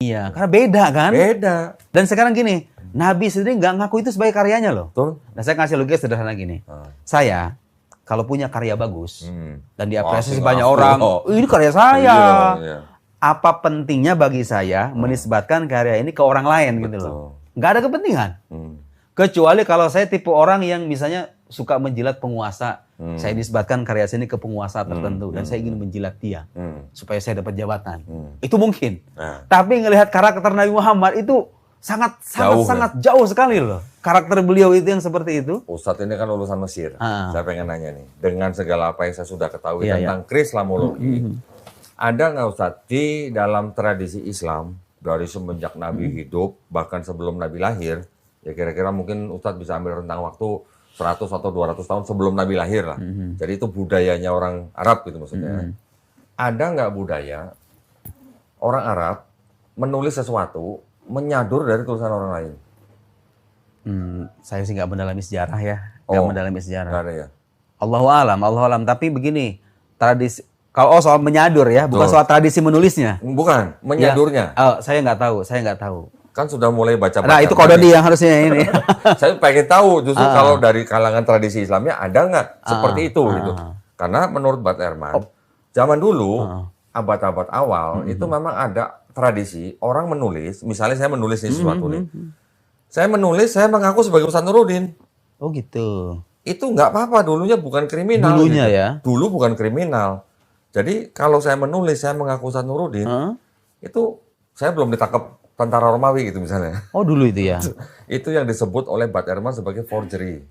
Iya, karena beda kan? Beda. Dan sekarang gini, Nabi sendiri nggak ngaku itu sebagai karyanya loh. Betul. Nah, saya kasih logika sederhana gini. Saya, kalau punya karya bagus, dan diapresiasi banyak orang, ini karya saya. Iya. Apa pentingnya bagi saya menisbatkan karya ini ke orang lain gitu loh. Nggak ada kepentingan. Kecuali kalau saya tipe orang yang misalnya suka menjilat penguasa. Saya nisbatkan karya sini ke penguasa tertentu. Dan saya ingin menjilat dia. Supaya saya dapat jabatan. Itu mungkin. Tapi ngelihat karakter Nabi Muhammad itu sangat jauh sekali loh. Karakter beliau itu yang seperti itu. Ustadz ini kan lulusan Mesir. Saya pengen nanya nih. Dengan segala apa yang saya sudah ketahui tentang Krislamologi. Ada nggak Ustadz di dalam tradisi Islam dari semenjak Nabi hidup bahkan sebelum Nabi lahir, ya kira-kira mungkin Ustadz bisa ambil rentang waktu 100 atau 200 tahun sebelum Nabi lahir lah. Jadi itu budayanya orang Arab gitu maksudnya. Ada nggak budaya orang Arab menulis sesuatu menyadur dari tulisan orang lain? Saya sih nggak mendalami sejarah ya. Nggak mendalami sejarah. Nggak ada ya? Allahu alam. Tapi begini, tradisi kalau soal menyadur ya, bukan soal tradisi menulisnya. Bukan, menyadurnya. Ya, saya nggak tahu. Kan sudah mulai baca. Nah, itu Qadodi yang harusnya ini. Saya pengen tahu justru kalau dari kalangan tradisi Islamnya ada nggak seperti itu gitu. Karena menurut Bart Ehrman, zaman dulu abad-abad awal itu memang ada tradisi orang menulis. Misalnya saya menulis sesuatu nih. Saya menulis, saya mengaku sebagai Ustadz Nuruddin. Oh gitu. Itu nggak apa-apa, dulunya bukan kriminal. Dulunya gitu. ya. Dulu bukan kriminal. Jadi kalau saya menulis, saya mengaku Ustadz Nuruddin, itu saya belum ditangkap tentara Romawi gitu misalnya. Oh dulu itu ya. Itu yang disebut oleh Bart Ehrman sebagai forgery.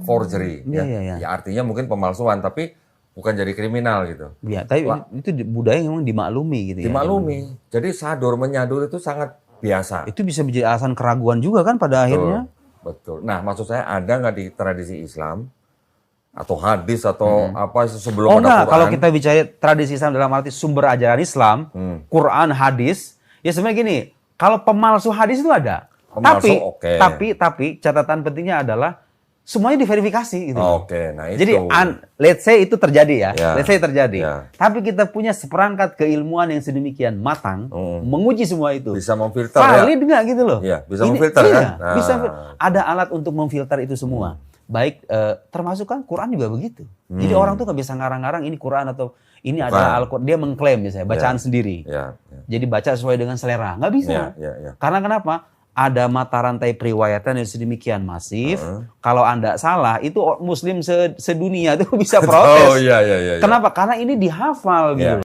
Forgery. Ya artinya mungkin pemalsuan, tapi bukan jadi kriminal gitu. Ya, tapi itu budaya yang memang dimaklumi gitu ya. Dimaklumi. Jadi sadur menyadur itu sangat biasa. Itu bisa menjadi alasan keraguan juga kan pada akhirnya. Betul. Nah maksud saya ada nggak di tradisi Islam atau hadis atau apa sebelum ada Quran? Kalau kita bicara tradisi Islam dalam arti sumber ajaran Islam, Quran, hadis, ya sebenarnya gini, kalau pemalsu hadis itu ada. Tapi catatan pentingnya adalah semuanya diverifikasi gitu. Nah itu. Jadi let's say itu terjadi ya. Let's say terjadi. Tapi kita punya seperangkat keilmuan yang sedemikian matang menguji semua itu. Bisa memfilter valid nggak gitu loh. Iya, bisa memfilter kan? Bisa ada alat untuk memfilter itu semua. Baik termasuk kan Quran juga begitu. Jadi orang tuh nggak bisa ngarang-ngarang ini Quran atau ini adalah Al-Quran. Dia mengklaim misalnya bacaan sendiri. Jadi baca sesuai dengan selera. Nggak bisa. Karena kenapa? Ada mata rantai periwayatan yang sedemikian masif. Kalau Anda salah, itu Muslim sedunia itu bisa protes. Kenapa? Karena ini dihafal gitu.